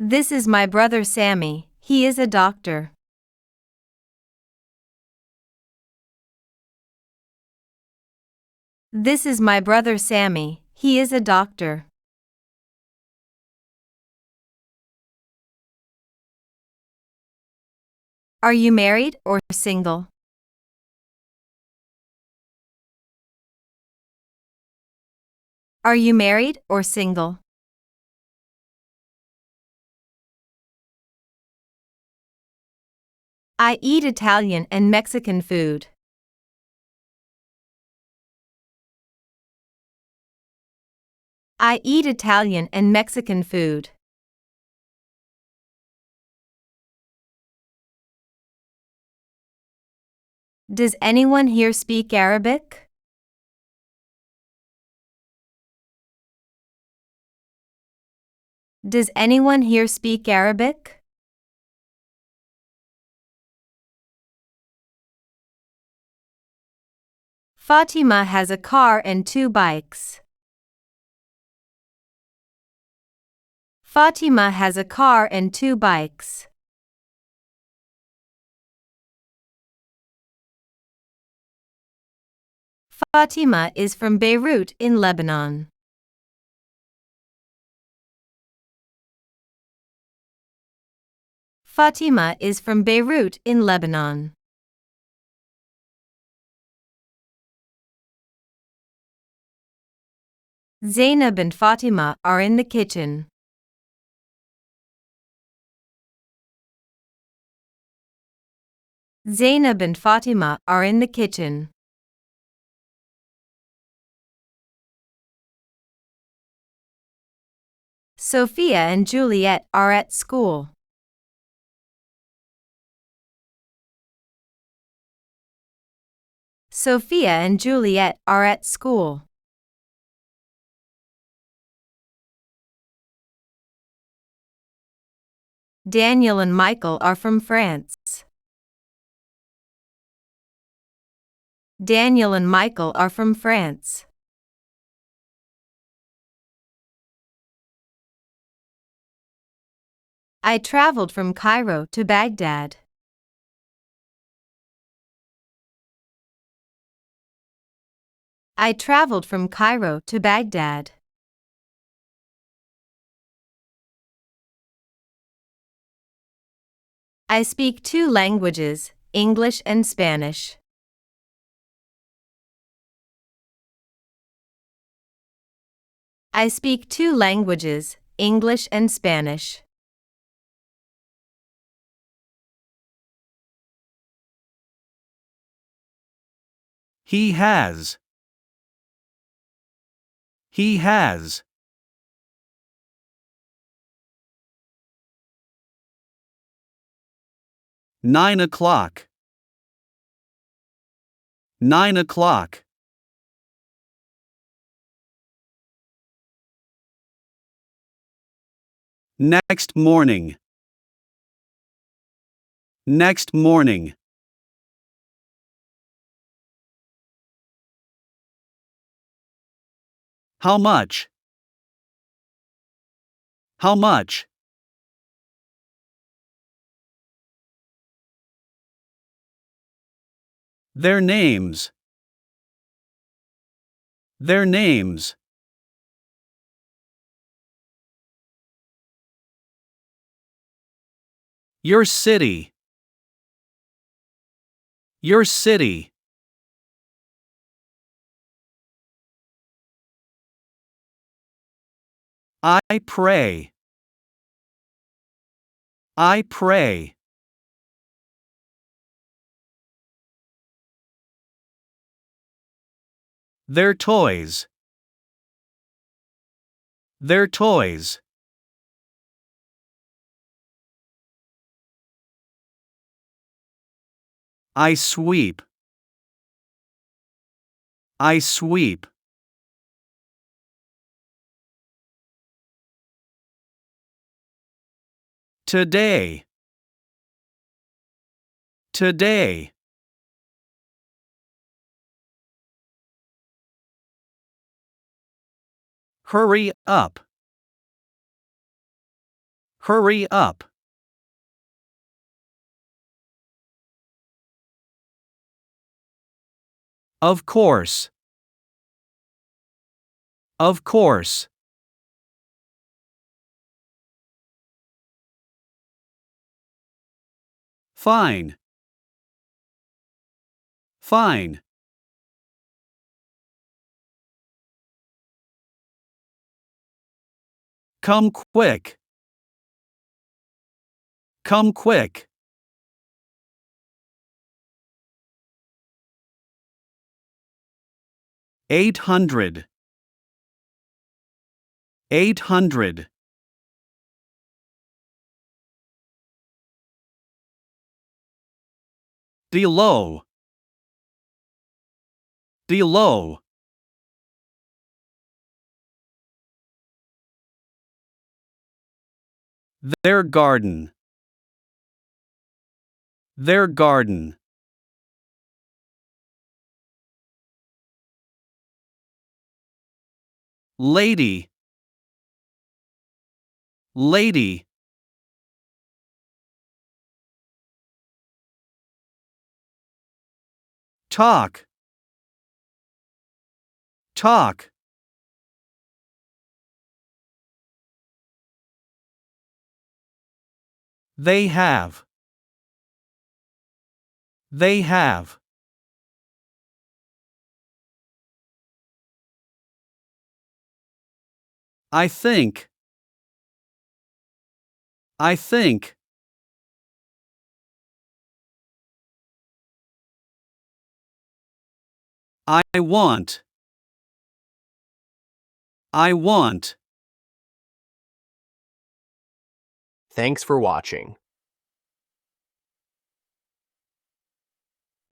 This is my brother Sammy. He is a doctor. This is my brother Sammy. He is a doctor. Are you married or single? Are you married or single? I eat Italian and Mexican food. I eat Italian and Mexican food. Does anyone here speak Arabic? Does anyone here speak Arabic? Fatima has a car and 2 bikes. Fatima has a car and 2 bikes. Fatima is from Beirut in Lebanon. Fatima is from Beirut in Lebanon. Zainab and Fatima are in the kitchen. Zainab and Fatima are in the kitchen. Sophia and Juliet are at school. Sophia and Juliet are at school. Daniel and Michael are from France. Daniel and Michael are from France. I traveled from Cairo to Baghdad. I traveled from Cairo to Baghdad. I speak 2 languages, English and Spanish. I speak 2 languages, English and Spanish. He has. He has. 9 o'clock. 9 o'clock. Next morning. Next morning. How much? How much? Their names. Their names. Your city. Your city. I pray. I pray. Their toys. Their toys. I sweep. I sweep. Today. Today. Hurry up. Hurry up. Of course. Of course. Fine. Fine. Come quick. Come quick. 800. 800. Below. Below. Their garden. Their garden. Lady. Lady. Talk. Talk. They have. They have. I think. I think. I want. I want. Thanks for watching.